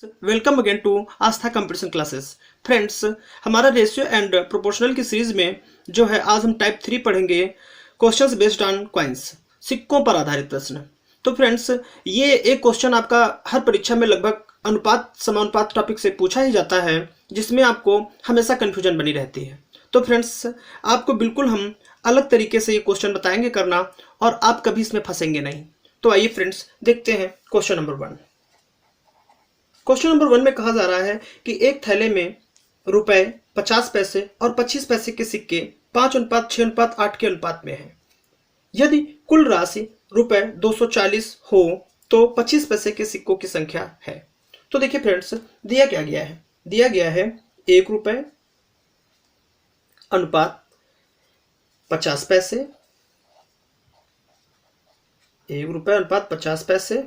Welcome again to Aastha competition classes. Friends, हमारा ratio and proportional की series में जो है आज हम टाइप 3 पढ़ेंगे, क्वेश्चंस बेस्ड ऑन कॉइन्स, सिक्कों पर आधारित प्रश्न। तो फ्रेंड्स, ये एक क्वेश्चन आपका हर परीक्षा में लगभग अनुपात समानुपात टॉपिक से पूछा ही जाता है, जिसमें आपको हमेशा कन्फ्यूजन बनी रहती है। तो फ्रेंड्स, आपको बिल्कुल हम अलग तरीके से ये क्वेश्चन बताएंगे करना, और आप कभी इसमें फंसेंगे नहीं। तो आइए फ्रेंड्स, देखते हैं क्वेश्चन नंबर 1। क्वेश्चन नंबर 1 में कहा जा रहा है कि एक थैले में रुपए 50 पैसे और 25 पैसे के सिक्के 5:6:8 के अनुपात में है। यदि कुल राशि रुपए 240 हो तो 25 पैसे के सिक्कों की संख्या है। तो देखिए फ्रेंड्स, दिया क्या गया है, दिया गया है 1 रुपए अनुपात 50 पैसे, 1 रुपए अनुपात 50 पैसे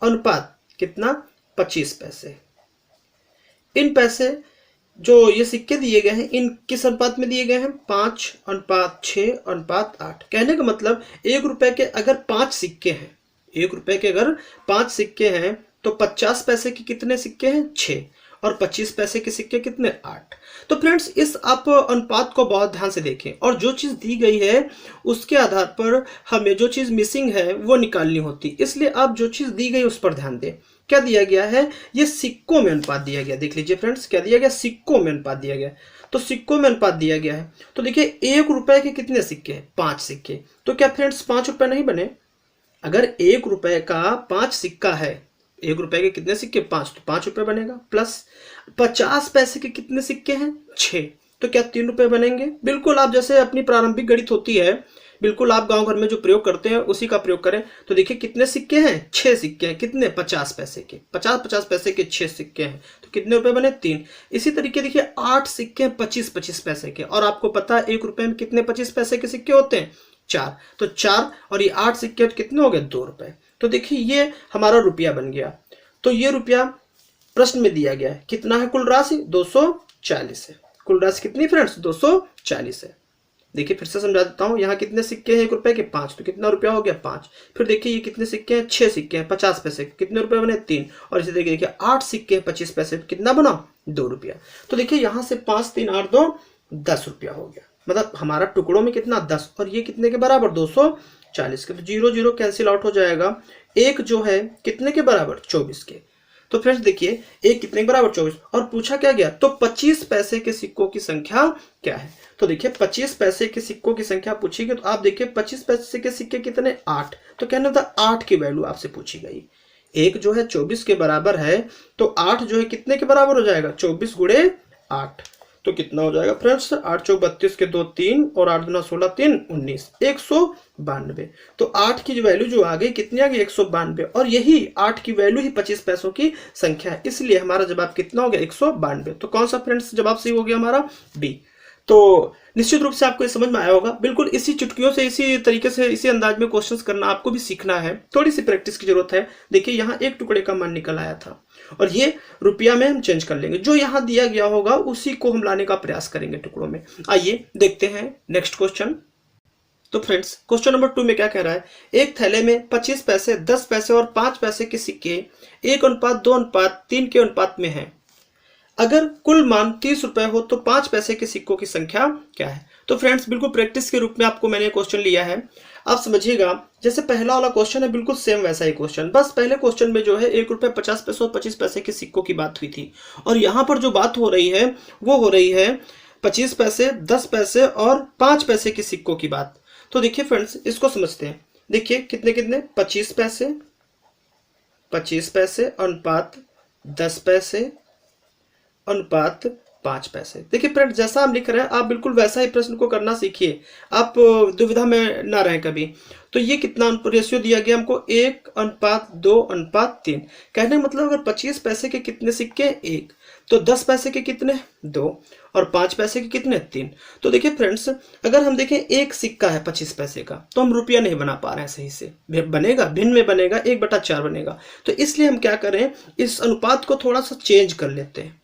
अनुपात कितना, 25 पैसे। इन पैसे जो ये सिक्के दिए गए हैं, इन किस अनुपात में दिए गए हैं, 5:6:8। कहने का मतलब 1 रुपए के अगर 5 सिक्के हैं, 1 रुपए के अगर 5 सिक्के हैं तो 50 पैसे के कितने सिक्के हैं, 6, और 25 पैसे के सिक्के कितने, 8। तो फ्रेंड्स, इस आप अनुपात को बहुत ध्यान से देखें, और जो चीज़ दी गई है उसके आधार पर हमें जो चीज़ मिसिंग है वो निकालनी होती, इसलिए आप जो चीज़ दी गई उस पर ध्यान दें। क्या दिया गया है, ये सिक्कों में अनुपात दिया गया। देख लीजिए फ्रेंड्स, क्या दिया गया, सिक्कों में अनुपात दिया गया। तो सिक्कों में अनुपात दिया गया है, तो देखिए 1 रुपए के कितने सिक्के हैं, 5 सिक्के। तो क्या फ्रेंड्स 5 रुपए नहीं बने? अगर 1 रुपए का 5 सिक्का है, 1 रुपए के कितने सिक्के, 5, तो 5 रुपए बनेगा। प्लस 50 पैसे के कितने सिक्के हैं, 6, तो क्या 3 रुपए बनेंगे? बिल्कुल आप जैसे अपनी प्रारंभिक गणित होती है, बिल्कुल आप गांव घर में जो प्रयोग करते हैं उसी का प्रयोग करें। तो देखिए कितने सिक्के हैं, 6 सिक्के हैं। कितने, 50 पैसे के, 50 पैसे के 6 सिक्के हैं, तो कितने रुपए बने, 3। इसी तरीके देखिए 8 सिक्के हैं 25 पैसे के, और आपको पता है 1 रुपए में कितने 25 पैसे के सिक्के होते हैं, 4। तो 4 और ये 8 सिक्के कितने हो गए, 2 रुपए। तो देखिए ये हमारा रुपया बन गया। तो ये रुपया प्रश्न में दिया गया है, कितना है कुल राशि, 240 है। कुल राशि कितनी फ्रेंड्स, 240 है। देखिए फिर से समझा देता हूं, यहाँ कितने सिक्के हैं 1 रुपए के, 5, तो कितना रुपया हो गया, 5। फिर देखिए ये कितने सिक्के हैं, 6 सिक्के हैं 50 पैसे, कितने रुपए बने, 3। और इसे देखिए 8 सिक्के हैं 25 पैसे, कितना बना, 2 रुपया। तो देखिए यहाँ से 5, 3, 8, 2, 10 रुपया हो गया। मतलब हमारा टुकड़ों में कितना, 10, और ये कितने के बराबर, 240 के। तो 0 0 कैंसिल आउट हो जाएगा। एक जो है कितने के बराबर, 24 के। तो फ्रेंड्स देखिए एक कितने के बराबर, 24। और पूछा क्या गया, तो 25 पैसे के सिक्कों की संख्या क्या है। तो देखिए 25 पैसे के सिक्कों की संख्या पूछी गई, तो आप देखिए 25 पैसे के सिक्के कितने, 8। तो कहना था 8 की वैल्यू आपसे पूछी गई। एक जो है 24 के बराबर है, तो 8 जो है कितने के बराबर हो जाएगा, 24 गुणे 8। तो कितना हो जाएगा फ्रेंड्स, 8 चौक 32 के 2 3, और 8 दूना 16 3 19, 192। तो 8 की वैल्यू जो आ गई कितनी आ गई, 192। और यही 8 की वैल्यू ही 25 पैसों की संख्या है, इसलिए हमारा जवाब कितना हो गया, 192। तो कौन सा फ्रेंड्स जवाब सही हो गया हमारा, बी। तो निश्चित रूप से आपको ये समझ में आया होगा। बिल्कुल इसी चुटकियों से, इसी तरीके से, इसी अंदाज में क्वेश्चंस करना आपको भी सीखना है, थोड़ी सी प्रैक्टिस की जरूरत है। देखिए यहाँ एक टुकड़े का मान निकल आया था, और ये रुपया में हम चेंज कर लेंगे, जो यहाँ दिया गया होगा उसी को हम लाने का प्रयास करेंगे टुकड़ों में। आइए देखते हैं नेक्स्ट क्वेश्चन। तो फ्रेंड्स, क्वेश्चन नंबर 2 में क्या कह रहा है, एक थैले में 25 पैसे, 10 पैसे और 5 पैसे के सिक्के 1:2:3 के अनुपात में है। अगर कुल मान 30 रुपए हो तो 5 पैसे के सिक्कों की संख्या क्या है। तो फ्रेंड्स बिल्कुल प्रैक्टिस के रूप में आपको मैंने क्वेश्चन लिया है। आप समझिएगा, जैसे पहला वाला क्वेश्चन है बिल्कुल सेम वैसा ही क्वेश्चन, बस पहले क्वेश्चन में जो है 1 रुपए 50 पैसे और 25 पैसे के सिक्कों की बात हुई थी, और यहाँ पर जो बात हो रही है वो हो रही है 25 पैसे, 10 पैसे और 5 पैसे के सिक्कों की बात। तो देखिए फ्रेंड्स, इसको समझते हैं। देखिए कितने कितने, 25 पैसे अनुपात 10 पैसे अनुपात 5 पैसे। देखिए फ्रेंड, जैसा हम लिख रहे हैं आप बिल्कुल वैसा ही प्रश्न को करना सीखिए, आप दुविधा में ना रहें कभी। तो ये कितना रेशियो दिया गया हमको, 1:2:3। कहने का मतलब अगर 25 पैसे के कितने सिक्के, 1, तो 10 पैसे के कितने, 2, और 5 पैसे के कितने, 3। तो देखिए फ्रेंड्स, अगर हम देखें एक सिक्का है 25 पैसे का, तो हम रुपया नहीं बना पा रहे हैं सही से, बनेगा भिन्न में बनेगा, 1/4 बनेगा। तो इसलिए हम क्या करें, इस अनुपात को थोड़ा सा चेंज कर लेते हैं,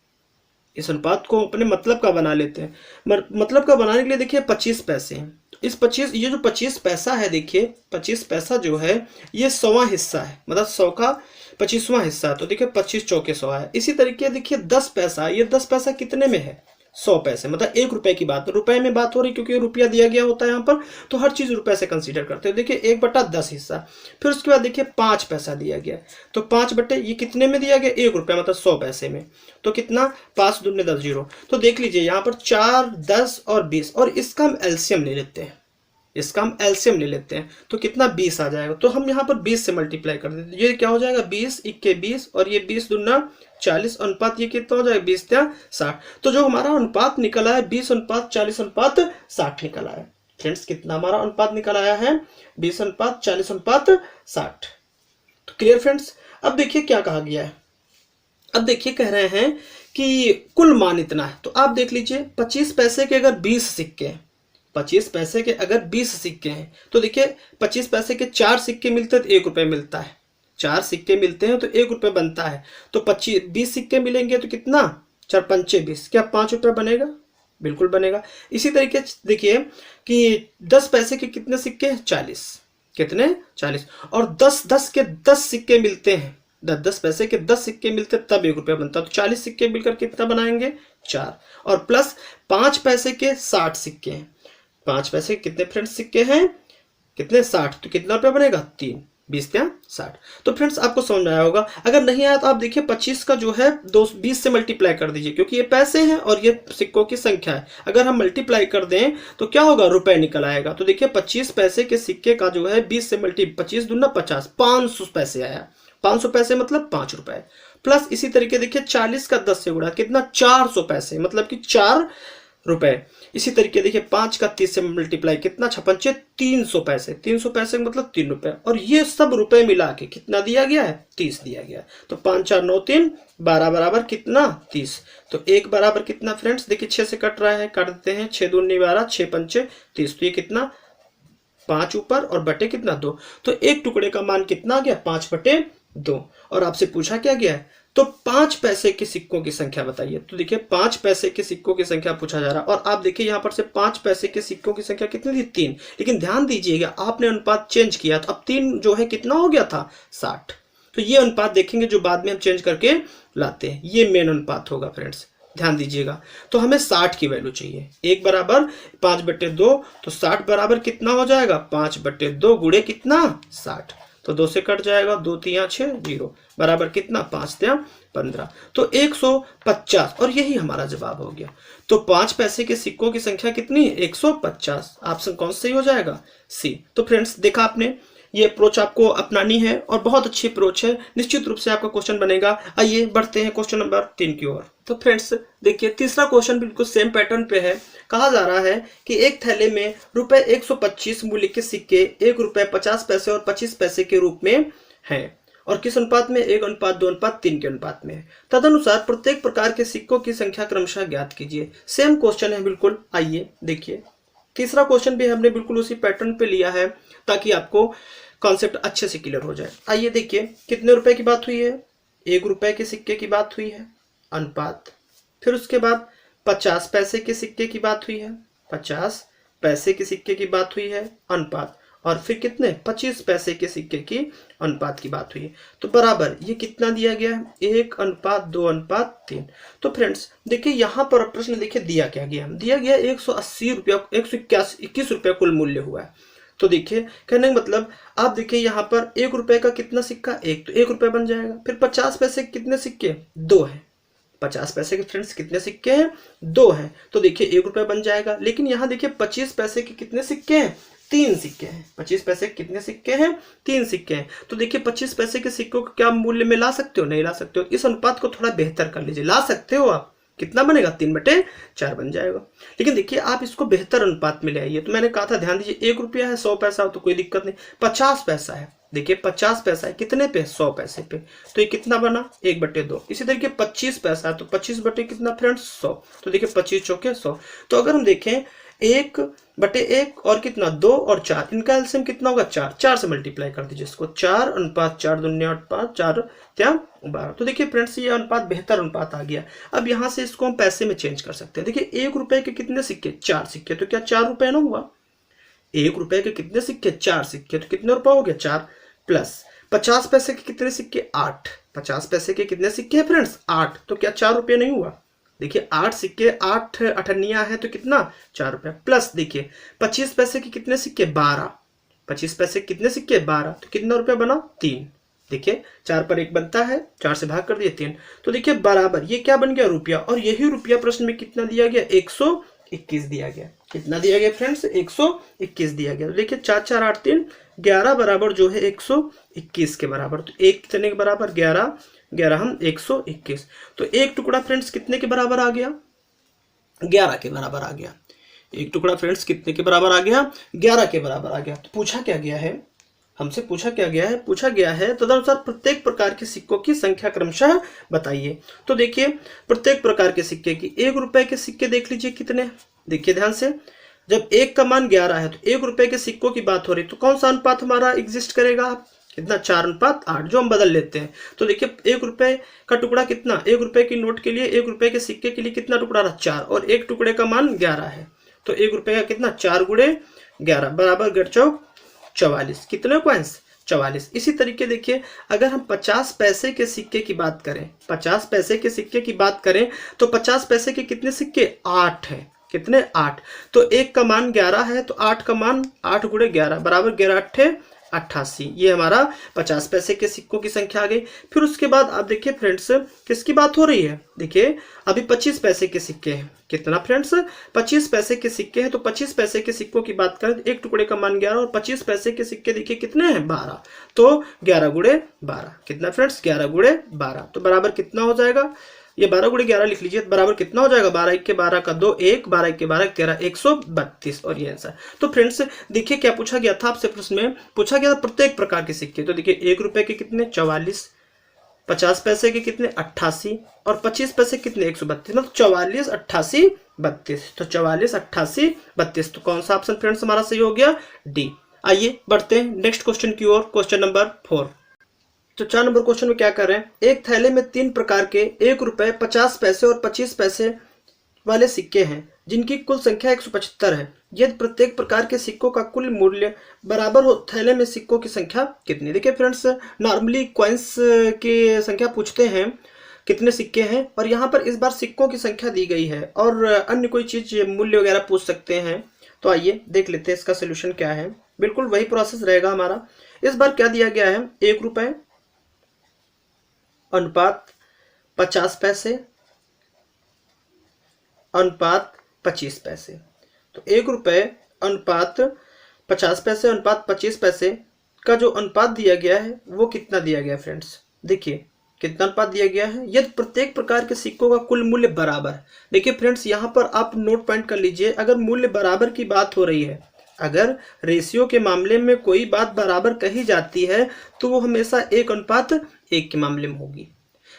इस अनुपात को अपने मतलब का बना लेते हैं। मतलब का बनाने के लिए देखिए 25 पैसे हैं, इस 25, ये जो 25 पैसा है, देखिए 25 पैसा जो है ये 100वां हिस्सा है, मतलब 100 का 25वां हिस्सा, तो देखिए 25 चौके 100 है। इसी तरीके देखिए 10 पैसा, ये 10 पैसा कितने में है? 100 पैसे, मतलब 1 रुपए की बात, रुपए में बात हो रही क्योंकि रुपया दिया गया होता है यहाँ पर, तो हर चीज रुपए से कंसीडर करते हैं। देखिए 1/10 हिस्सा, फिर उसके बाद देखिए 5 पैसा दिया गया, तो 5 बटे ये कितने में दिया गया? 1 रुपया, मतलब 100 पैसे में। तो कितना? 5 दूनी 10 जीरो, तो देख लीजिए यहाँ पर 4, 10 और 20, और इसका हम एलसीएम ले लेते हैं, इसका हम एलसीएम ले लेते हैं, तो कितना? 20 आ जाएगा। तो हम यहाँ पर 20 से मल्टीप्लाई कर देते हैं, ये क्या हो जाएगा? 20 इक्के 20, और ये 20 दूना 40, अनुपात ये कितना हो जाएगा? 20/60। तो जो हमारा अनुपात निकल आया 20:40:60 निकल आया। फ्रेंड्स कितना हमारा अनुपात निकल आया है? 20:40:60। तो क्लियर फ्रेंड्स। अब देखिए क्या कहा गया है, अब देखिए कह रहे हैं कि कुल मान इतना है। तो आप देख लीजिए 25 पैसे के अगर 20 सिक्के हैं, 25 पैसे के अगर 20 सिक्के हैं, तो देखिए 25 पैसे के 4 सिक्के मिलते हैं तो 1 रुपये मिलता है, 4 सिक्के मिलते हैं तो 1 रुपये बनता है। तो 20 सिक्के मिलेंगे तो कितना? 4 पंचे 20, क्या 5 रुपये बनेगा? बिल्कुल बनेगा। इसी तरीके देखिए कि 10 पैसे के कितने सिक्के हैं? 40, कितने? 40, और 10 के 10 सिक्के मिलते हैं, 10 पैसे के 10 सिक्के मिलते तब 1 रुपया बनता, तो 40 सिक्के मिलकर कितना बनाएंगे? 4, और प्लस 5 पैसे के 60 सिक्के हैं, 5 पैसे के कितने फ्रेंड्स सिक्के हैं? कितने? 60, तो कितना रुपया बनेगा? 3, 20/60। तो फ्रेंड्स आपको समझ में आया होगा। अगर नहीं आया तो आप देखिए 25 का जो है 20 से मल्टीप्लाई कर दीजिए, क्योंकि ये पैसे हैं और ये सिक्कों की संख्या है। अगर हम मल्टीप्लाई कर दें तो क्या होगा? रुपए निकल आएगा। तो देखिए 25 पैसे के सिक्के का जो है 20 से 25 दूना 50, 500 पैसे आया। 500 पैसे मतलब 5 रुपए, प्लस इसी तरीके देखिए 40 का 10 से गुणा, कितना? 400 पैसे, मतलब कि 4 रुपए। इसी तरीके देखिए 5 का 30 से मल्टीप्लाई, कितना? 56 300 पैसे, 300 पैसे मतलब 3 रुपए, और ये सब रुपए मिला के कितना दिया गया है? 30 दिया गया। तो 5 4 9 3 12 बराबर कितना? 30। तो 1 बराबर कितना फ्रेंड्स? देखिए 6 से कट रहा है, काट देते हैं, 6 दूनी 12, 6 पंचे 30, तो ये कितना? 5 ऊपर और बटे कितना? 2। तो एक टुकड़े का मान कितना आ गया? 5/2। और आपसे पूछा क्या गया है? तो 5 पैसे के सिक्कों की संख्या बताइए। तो देखिए 5 पैसे के सिक्कों की संख्या पूछा जा रहा है, और आप देखिए यहाँ पर से 5 पैसे के सिक्कों की संख्या कितनी थी? 3। लेकिन ध्यान दीजिएगा आपने अनुपात चेंज किया, तो अब 3 जो है कितना हो गया था? 60। तो ये अनुपात देखेंगे जो बाद में हम चेंज करके लाते हैं, ये मेन अनुपात होगा फ्रेंड्स, ध्यान दीजिएगा। तो हमें 60 की वैल्यू चाहिए। 1 बराबर 5/2, तो 60 बराबर कितना हो जाएगा? 5/2 गुणे कितना? 60। तो 2 से कट जाएगा, 2 3 6 0 बराबर कितना? 5 3 15, तो 150, और यही हमारा जवाब हो गया। तो 5 पैसे के सिक्कों की संख्या कितनी? 150। ऑप्शन कौन सही हो जाएगा? सी। तो फ्रेंड्स देखा आपने, ये अप्रोच आपको अपनानी है और बहुत अच्छी अप्रोच है, निश्चित रूप से आपका क्वेश्चन बनेगा। आइए बढ़ते हैं क्वेश्चन नंबर 3 की ओर। तो फ्रेंड्स देखिए तीसरा क्वेश्चन बिल्कुल सेम पैटर्न पे है। कहा जा रहा है कि एक थैले में रुपए 125 मूल्य के सिक्के 1 रुपए 50 पैसे और 25 पैसे के रूप में हैं, और किस अनुपात में? 1:2:3 के अनुपात में। तदनुसार प्रत्येक प्रकार के सिक्कों की संख्या क्रमशः ज्ञात कीजिए। सेम क्वेश्चन है बिल्कुल। आइए देखिए, तीसरा क्वेश्चन भी हमने बिल्कुल उसी पैटर्न पे लिया है ताकि आपको कॉन्सेप्ट अच्छे से क्लियर हो जाए। आइए देखिए कितने रुपए की बात हुई है? 1 रुपए के सिक्के की बात हुई है, अनुपात। फिर उसके बाद 50 पैसे के सिक्के की बात हुई है, 50 पैसे के सिक्के की बात हुई है, अनुपात। और फिर कितने? 25 पैसे के सिक्के की अनुपात की बात हुई है। तो बराबर ये कितना दिया गया है? 1:2:3। तो फ्रेंड्स देखिए यहाँ पर प्रश्न देखिए दिया क्या गया? दिया गया 180 रुपया, 121 रुपया कुल मूल्य हुआ है। तो देखिए कहने का मतलब आप देखिए यहाँ पर 1 रुपए का कितना सिक्का? 1, तो 1 रुपया बन जाएगा। फिर 50 पैसे के कितने सिक्के? 2 है। 50 पैसे के फ्रेंड्स कितने सिक्के हैं? 2 हैं। तो देखिए 1 रुपया बन जाएगा। लेकिन यहाँ देखिए 25 पैसे के कितने सिक्के हैं? 3 सिक्के हैं। 25 पैसे के कितने सिक्के हैं? 3 सिक्के हैं। तो देखिए 25 पैसे के सिक्कों को क्या मूल्य में ला सकते हो? नहीं ला सकते हो। इस अनुपात को थोड़ा बेहतर कर लीजिए। ला सकते हो आप, कितना बनेगा? 3/4 बन जाएगा। लेकिन देखिए आप इसको बेहतर अनुपात में ले आइए। तो मैंने कहा था ध्यान दीजिए 1 रुपया है, 100 पैसा हो तो कोई दिक्कत नहीं। 50 पैसा है, देखिए 50 पैसा है कितने पे? 100 पैसे पे। तो ये कितना बना? 1/2। इसी तरीके 25 पैसा है तो 25 बटे कितना फ्रेंड्स? 100। तो देखिए 25 चौके 100। तो अगर हम देखें 1/1 और कितना? 2 और 4, इनका एलसीएम कितना होगा? 4। 4 से मल्टीप्लाई कर दीजिए इसको। 4:4 दूनी 8 5 4 3 12। तो देखिए फ्रेंड्स ये अनुपात बेहतर अनुपात आ गया। अब यहाँ से इसको हम पैसे में चेंज कर सकते हैं। देखिए 1 रुपए के कितने सिक्के? 4 सिक्के। तो क्या 4 रुपए ना हुआ? 1 रुपए के कितने सिक्के? 4 सिक्के। तो कितने रुपए हो गया? 4, प्लस 50 पैसे के कितने सिक्के? 8। 50 पैसे के कितने सिक्के हैं फ्रेंड्स? 8। तो क्या 4 रुपये नहीं हुआ? देखिए 8 सिक्के, 8 अठन्नियां है तो कितना? 4 रुपये। प्लस देखिए 25 पैसे के कितने सिक्के? 12। 25 पैसे के कितने सिक्के? 12। तो कितना रुपया बना? 3। देखिए 4 पर 1 बनता है, 4 से भाग कर दिए 3। तो देखिए बराबर ये क्या बन गया? रुपया। और यही रुपया प्रश्न में कितना दिया गया? 121 दिया गया। कितना दिया गया फ्रेंड्स? 121 दिया गया। तो देखिए 4 4 8 3 11 बराबर जो है 121 के बराबर। तो एक कितने के बराबर? 11। 11 हम 121। तो एक टुकड़ा फ्रेंड्स कितने के बराबर आ गया? 11 के बराबर आ गया। एक टुकड़ा फ्रेंड्स कितने के बराबर आ गया? 11 के बराबर आ गया। तो पूछा क्या गया है हमसे? पूछा गया है तदनुसार प्रत्येक प्रकार के सिक्कों की संख्या क्रमशः बताइए। तो देखिए प्रत्येक प्रकार के सिक्के की, 1 रुपए के सिक्के देख लीजिए कितने। देखिए ध्यान से, जब 1 का मान 11 है तो 1 रुपए के सिक्कों की बात हो रही, तो कौन सा अनुपात हमारा एग्जिस्ट करेगा? कितना? 4:8, जो हम बदल लेते हैं। तो देखिए 1 रुपए का टुकड़ा कितना? 1 रुपए की नोट के लिए, 1 रुपए के सिक्के के लिए कितना टुकड़ा रहा? 4। और एक टुकड़े का मान 11 है, तो 1 रुपए का कितना? 4 गुणे 11 बराबर गड़चौक 44। कितने कॉइंस? 44। इसी तरीके देखिए अगर हम 50 पैसे के सिक्के की बात करें, 50 पैसे के सिक्के की बात करें तो 50 पैसे के कितने सिक्के? 8 है। कितने? 8। तो 1 का मान 11 है तो 8 का मान 8 गुणे 11 बराबर 11 8 88। ये हमारा 50 पैसे के सिक्कों की संख्या आ गई। फिर उसके बाद आप देखिए फ्रेंड्स किसकी बात हो रही है? देखिए अभी 25 पैसे के सिक्के हैं। कितना फ्रेंड्स? 25 पैसे के सिक्के हैं। तो 25 पैसे के सिक्कों की बात करें तो एक टुकड़े का मान 11 और 25 पैसे के सिक्के देखिए कितने हैं? 12। तो 11 गुणे 12 कितना फ्रेंड्स? 11 गुणे 12। तो बराबर कितना हो जाएगा? ये 12 गुणे 11 लिख लीजिए, बराबर कितना हो जाएगा? 12 1 के 12 का 2 1, 12 1 के 12 13 132। और ये आंसर। तो फ्रेंड्स देखिए क्या पूछा गया था आपसे प्रश्न में? पूछा गया था प्रत्येक प्रकार के सिक्के। तो देखिए 1 रुपए के कितने? 44। 50 पैसे के कितने? 88। और 25 पैसे कितने? 132। मतलब 44 88 32। तो 44 88 32। तो कौन सा ऑप्शन फ्रेंड्स हमारा सही हो गया? डी। आइए बढ़ते हैं नेक्स्ट क्वेश्चन की ओर। Question number 4। तो 4 नंबर क्वेश्चन में क्या कर रहे हैं? एक थैले में 3 प्रकार के 1 रुपए, 50 पैसे और 25 पैसे वाले सिक्के हैं जिनकी कुल संख्या 175 है। यदि प्रत्येक प्रकार के सिक्कों का कुल मूल्य बराबर हो, थैले में सिक्कों की संख्या कितनी? देखिए फ्रेंड्स नॉर्मली कॉइन्स की संख्या पूछते हैं कितने सिक्के हैं, और यहाँ पर इस बार सिक्कों की संख्या दी गई है और अन्य कोई चीज मूल्य वगैरह पूछ सकते हैं। तो आइए देख लेते हैं इसका सोल्यूशन क्या है। बिल्कुल वही प्रोसेस रहेगा हमारा। इस बार क्या दिया गया है? 1 रुपए अनुपात 50 पैसे अनुपात 25 पैसे। तो 1 रुपए अनुपात 50 पैसे अनुपात 25 पैसे का जो अनुपात दिया गया है वो कितना दिया गया फ्रेंड्स? देखिए कितना अनुपात दिया गया है? यदि प्रत्येक प्रकार के सिक्कों का कुल मूल्य बराबर। देखिए फ्रेंड्स यहाँ पर आप नोट पॉइंट कर लीजिए, अगर मूल्य बराबर की बात हो रही है, अगर रेशियो के मामले में कोई बात बराबर कही जाती है तो वो हमेशा 1:1 के मामले में होगी।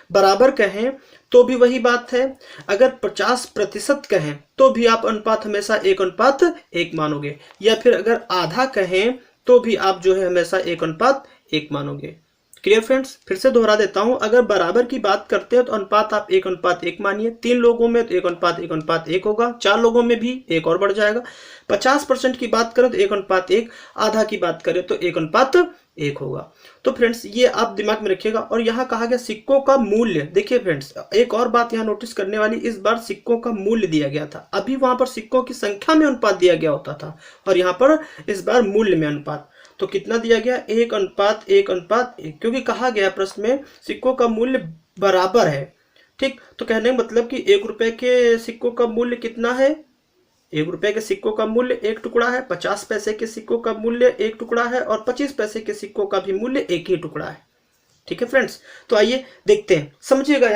बराबर कहें तो भी वही बात है, अगर 50% कहें तो भी आप अनुपात हमेशा 1:1 मानोगे, या फिर अगर आधा कहें तो भी आप जो है हमेशा 1:1 मानोगे। Clear friends? फिर से दोहरा देता हूं, अगर बराबर की बात करते हैं तो अनुपात आप 1:1 मानिए। 3 लोगों में तो 1:1 होगा, 4 लोगों में भी 1 और बढ़ जाएगा। 50% की बात करें तो 1:1, आधा की बात करें तो 1:1 होगा। तो फ्रेंड्स ये आप दिमाग में रखिएगा। और यहाँ कहा गया सिक्कों का मूल्य। देखिए फ्रेंड्स एक और बात यहाँ नोटिस करने वाली, इस बार सिक्कों का मूल्य दिया गया था, अभी वहां पर सिक्कों की संख्या में अनुपात दिया गया होता था, और यहाँ पर इस बार मूल्य में अनुपात। तो कितना दिया गया? 1:1:1, क्योंकि कहा गया प्रश्न में सिक्कों का मूल्य बराबर है। ठीक, तो कहने का मतलब कि 1 रुपए के सिक्कों का मूल्य कितना है? 1 रुपए के सिक्कों का मूल्य 1 टुकड़ा है, 50 पैसे के सिक्कों का मूल्य 1 टुकड़ा है, और 25 पैसे के सिक्कों का भी मूल्य 1 ही टुकड़ा है। ठीक है फ्रेंड्स, तो आइए देखते हैं, समझिएगा।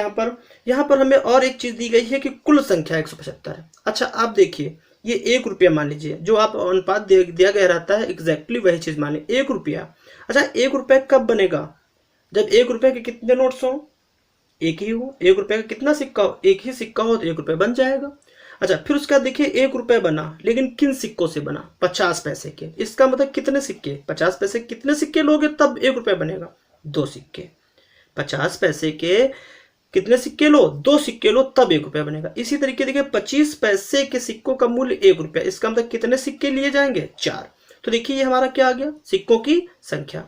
यहाँ पर हमें और एक चीज दी गई है कि कुल संख्या 175 है। अच्छा आप देखिए, ये 1 रुपया मान लीजिए, जो आप अनुपात दिया गया रहता है एग्जैक्टली वही चीज माने 1 रुपया। अच्छा 1 रुपए कब बनेगा? जब 1 रुपए के कितने नोट्स हो? 1 ही हो। 1 रुपए का कितना सिक्का हो? 1 ही सिक्का हो तो 1 रुपये बन जाएगा। अच्छा फिर उसका देखिए 1 रुपए बना, लेकिन किन सिक्कों से बना? 50 पैसे के। इसका मतलब कितने सिक्के? 50 पैसे कितने सिक्के लोगे तब 1 रुपए बनेगा? 2 सिक्के। 50 पैसे के कितने सिक्के लो? 2 सिक्के लो तब 1 रुपया बनेगा। इसी तरीके देखिए 25 पैसे के सिक्कों का मूल्य 1 रुपया, इसका मतलब कितने सिक्के लिए जाएंगे? 4। तो देखिए ये हमारा क्या आ गया? सिक्कों की संख्या।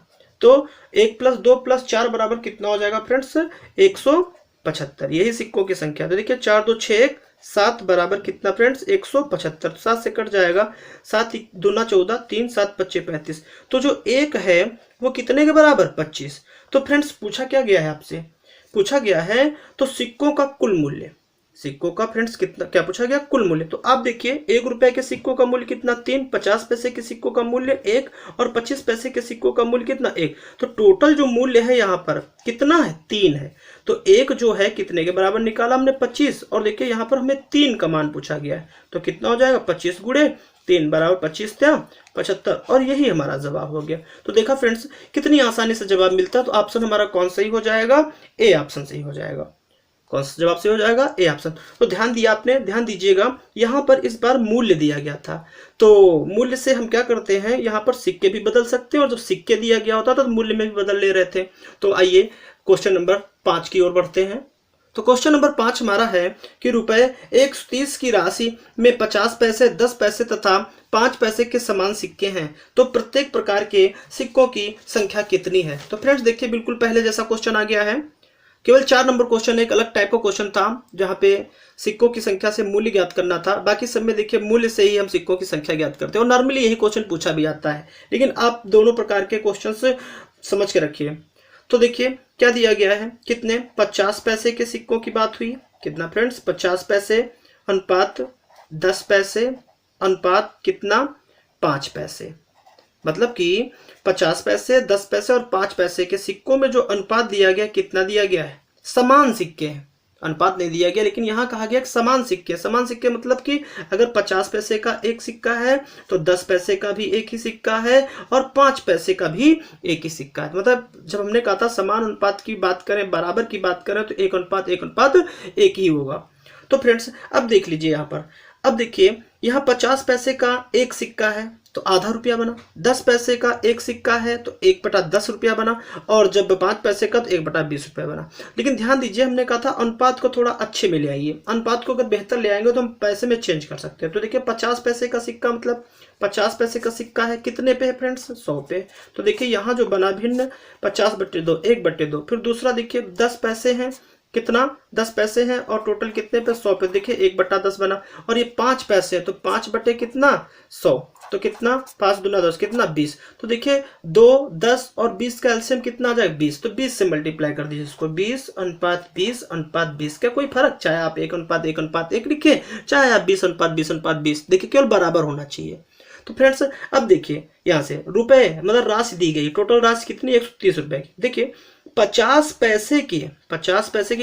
तो 1 + 2 + 4 बराबर कितना हो जाएगा फ्रेंड्स 175। यही सिक्कों की संख्या। तो देखिए 4 2 6 1 7 बराबर कितना फ्रेंड्स 175। 7 से कट जाएगा, 7 दूना 14, 3 7 25 35। तो जो 1 है वो कितने के बराबर 25। तो फ्रेंड्स पूछा क्या गया है आपसे, पूछा गया है तो सिक्कों का कुल मूल्य, सिक्कों का फ्रेंड्स कितना क्या पूछा गया कुल मूल्य। तो आप देखिए 1 रुपए के सिक्कों का मूल्य कितना 3, 50 पैसे के सिक्कों का मूल्य 1 और 25 पैसे के सिक्कों का मूल्य कितना 1। तो टोटल जो मूल्य है यहाँ पर कितना है 3 है। तो 1 जो है कितने के बराबर निकाला हमने 25, और देखिए यहाँ पर हमें 3 का मान पूछा गया है। तो कितना हो जाएगा 25 × 3 बराबर 25 × 75, और यही हमारा जवाब हो गया। तो देखा फ्रेंड्स कितनी आसानी से जवाब मिलता है। तो ऑप्शन हमारा कौन सही हो जाएगा, ए ऑप्शन सही हो जाएगा। कौन सा जवाब सही हो जाएगा, ए ऑप्शन। तो ध्यान दिया आपने, ध्यान दीजिएगा यहाँ पर इस बार मूल्य दिया गया था। तो मूल्य से हम क्या करते हैं, यहाँ पर सिक्के भी बदल सकते हैं, और जब सिक्के दिया गया होता था तो मूल्य में भी बदल ले रहे थे। तो आइए क्वेश्चन नंबर 5 की ओर बढ़ते हैं। तो क्वेश्चन नंबर 5 हमारा है कि रुपए 130 की राशि में 50 पैसे, 10 पैसे तथा 5 पैसे के समान सिक्के हैं। तो प्रत्येक प्रकार के सिक्कों की संख्या कितनी है। तो फ्रेंड्स देखिए बिल्कुल पहले जैसा क्वेश्चन आ गया है, केवल 4 नंबर क्वेश्चन एक अलग टाइप का क्वेश्चन था जहां पे सिक्कों की संख्या से मूल्य ज्ञात करना था। बाकी सब में देखिए मूल्य से ही हम सिक्कों की संख्या ज्ञात करते हैं, और नॉर्मली यही क्वेश्चन पूछा भी जाता है। लेकिन आप दोनों प्रकार के क्वेश्चन समझ के रखिए। तो देखिए क्या दिया गया है, कितने 50 पैसे के सिक्कों की बात हुई, कितना फ्रेंड्स 50 पैसे अनुपात 10 पैसे अनुपात कितना 5 पैसे। मतलब कि 50 पैसे, 10 पैसे और 5 पैसे के सिक्कों में जो अनुपात दिया गया कितना दिया गया है, समान सिक्के हैं। अनुपात नहीं दिया गया, लेकिन यहाँ कहा गया समान सिक्के। समान सिक्के मतलब कि अगर 50 पैसे का एक सिक्का है तो 10 पैसे का भी एक ही सिक्का है और 5 पैसे का भी एक ही सिक्का है। मतलब जब हमने कहा था समान अनुपात की बात करें, बराबर की बात करें, तो 1:1 ही होगा। तो फ्रेंड्स अब देख लीजिए यहाँ पर, अब देखिए यहाँ 50 पैसे का एक सिक्का है तो आधा रुपया बना, 10 पैसे का एक सिक्का है तो 1/10 रुपया बना, और जब 5 पैसे का तो 1/20 रुपया बना। लेकिन ध्यान दीजिए हमने कहा था अनुपात को थोड़ा अच्छे में ले आइए। अनुपात को अगर बेहतर ले आएंगे तो हम पैसे में चेंज कर सकते हैं। तो देखिए 50 पैसे का सिक्का मतलब 50 पैसे का सिक्का है कितने पे है फ्रेंड्स 100 पे। तो देखिए यहाँ जो बना भिन्न 50/2 1/2। फिर दूसरा देखिए 10 पैसे हैं, कितना 10 पैसे हैं और टोटल कितने पे 100 पे। देखिए 1/10 बना, और ये 5 पैसे है तो 5 बटे कितना 100, तो कितना 5 दूना 10 कितना 20। तो देखिए 2 10 और 20 का एलसीएम कितना आ जाएगा 20। तो 20 से मल्टीप्लाई कर दीजिए इसको, 20:20:20 क्या कोई फर्क, चाहे आप 1:1:1 लिखे, चाहे आप 20:20:20, देखिए केवल बराबर होना चाहिए। तो फ्रेंड्स अब देखिए यहाँ से रुपए मतलब राशि दी गई, टोटल राशि कितनी 130 रुपए की। देखिए 50 पैसे के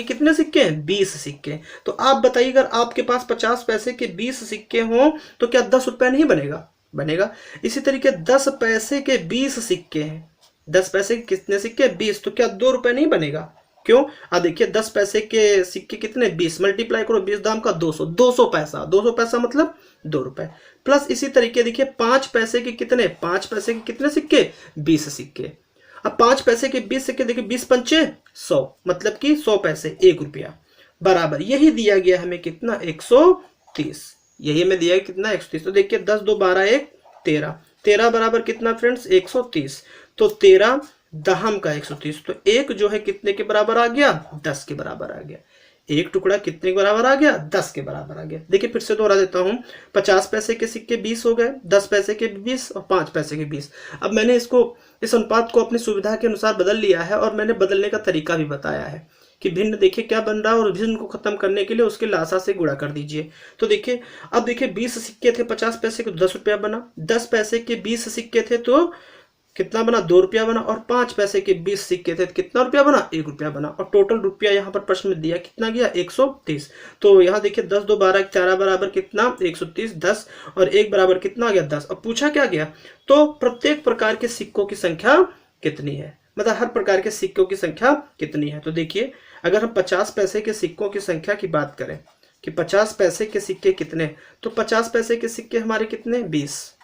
कितने सिक्के हैं 20 सिक्के। तो आप बताइए अगर आपके पास 50 पैसे के 20 सिक्के हों तो क्या 10 रुपए नहीं बनेगा, बनेगा। इसी तरीके 10 पैसे के 20 सिक्के हैं, 10 पैसे के कितने सिक्के 20, तो क्या 2 रुपए नहीं बनेगा, क्यों। देखिए 10 पैसे के सिक्के कितने 20, मल्टीप्लाई करो 20 दाम का 200, 200 पैसा मतलब 2 रुपए। प्लस इसी तरीके देखिए 5 पैसे के कितने, 5 पैसे के कितने सिक्के 20 सिक्के। अब 5 पैसे के 20 सिक्के देखिए 20×5 100, मतलब कि 100 पैसे 1 रुपया बराबर। यही दिया गया हमें कितना 130, यही हमें दिया है कितना 130। तो देखिए 10 2 12 1 13, 13 बराबर कितना फ्रेंड्स 130। तो 13 दहम का 130, तो एक जो है कितने के बराबर आ गया 10 के बराबर आ गया। एक टुकड़ा कितने के बराबर आ गया 10 के बराबर आ गया। देखिए फिर से दोहरा देता हूं, 50 पैसे के सिक्के 20 हो गए, 10 पैसे के 20 और 5 पैसे के 20। अब मैंने इस अनुपात को अपनी सुविधा के अनुसार बदल लिया है, और मैंने बदलने का तरीका भी बताया है कि भिन्न देखिए क्या बन रहा है, और भिन्न को खत्म करने के लिए उसके लासा से गुणा कर दीजिए। तो देखिए अब देखिए 20 सिक्के थे 50 पैसे के 10 रुपया बना, 10 पैसे के 20 सिक्के थे तो कितना बना 2 रुपया बना, और 5 पैसे के 20 सिक्के थे कितना रुपया बना 1 रुपया बना, और टोटल रुपया यहाँ पर प्रश्न में दिया कितना गया 130। तो यहाँ देखिए 10 2 12 4 बराबर कितना 130, 10 और 1 बराबर कितना आ गया 10। अब पूछा क्या गया, तो प्रत्येक प्रकार के सिक्कों की संख्या कितनी है, मतलब हर प्रकार के सिक्कों की संख्या कितनी है। तो देखिए अगर हम 50 पैसे के सिक्कों की संख्या की बात करें कि 50 पैसे के सिक्के कितने, तो 50 पैसे के सिक्के हमारे कितने 20,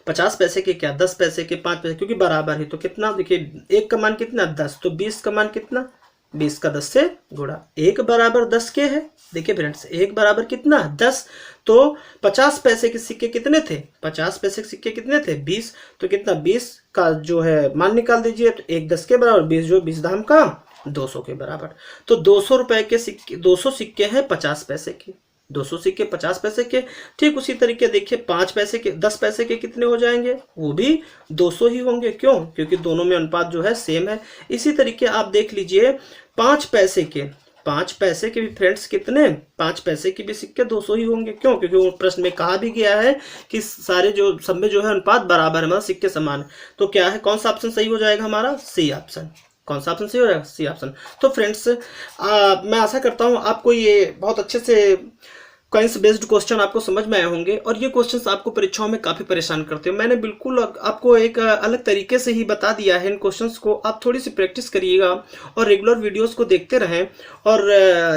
50 पैसे के क्या 10 पैसे के 5 पैसे, क्योंकि बराबर है तो कितना देखिए 1 का मान कितना 10, तो 20 का मान कितना 20 का 10 से गुणा, 1 बराबर 10 के है। देखिए फ्रेंड्स 1 बराबर कितना 10, तो 50 पैसे के सिक्के कितने थे, 50 पैसे के सिक्के कितने थे 20, तो कितना 20 का जो है मान निकाल दीजिए, तो 1 10 के बराबर, 20 जो 20 दाम का 200 के बराबर। तो 200 रुपए के सिक्के, 200 सिक्के हैं 50 पैसे के, 200 सिक्के 50 पैसे के। ठीक उसी तरीके देखिए 5 पैसे के, 10 पैसे के कितने हो जाएंगे, वो भी 200 ही होंगे। क्यों, क्योंकि दोनों में अनुपात जो है सेम है। इसी तरीके आप देख लीजिए 5 पैसे के, 5 पैसे के भी फ्रेंड्स कितने, 5 पैसे के भी सिक्के 200 ही होंगे। क्यों, क्योंकि वो प्रश्न में कहा भी गया है कि सारे जो सब में जो है अनुपात बराबर है, मतलब सिक्के समान है। तो क्या है, कौन सा ऑप्शन सही हो जाएगा हमारा, सी ऑप्शन। कौन सा ऑप्शन सही हो जाएगा, सी ऑप्शन। तो फ्रेंड्स मैं आशा करता हूँ आपको ये बहुत अच्छे से कॉइन्स बेस्ड क्वेश्चन आपको समझ में आए होंगे, और ये क्वेश्चंस आपको परीक्षाओं में काफ़ी परेशान करते हैं। मैंने बिल्कुल आपको एक अलग तरीके से ही बता दिया है इन क्वेश्चंस को। आप थोड़ी सी प्रैक्टिस करिएगा और रेगुलर वीडियोस को देखते रहें और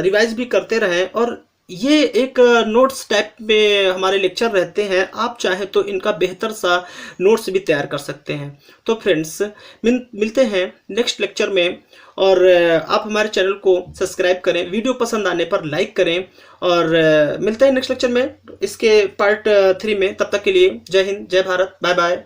रिवाइज भी करते रहें। और ये एक नोट्स टाइप में हमारे लेक्चर रहते हैं, आप चाहें तो इनका बेहतर सा नोट्स भी तैयार कर सकते हैं। तो फ्रेंड्स मिलते हैं नेक्स्ट लेक्चर में, और आप हमारे चैनल को सब्सक्राइब करें, वीडियो पसंद आने पर लाइक करें, और मिलते हैं नेक्स्ट लेक्चर में इसके पार्ट 3 में। तब तक के लिए जय हिंद, जय भारत, बाय बाय।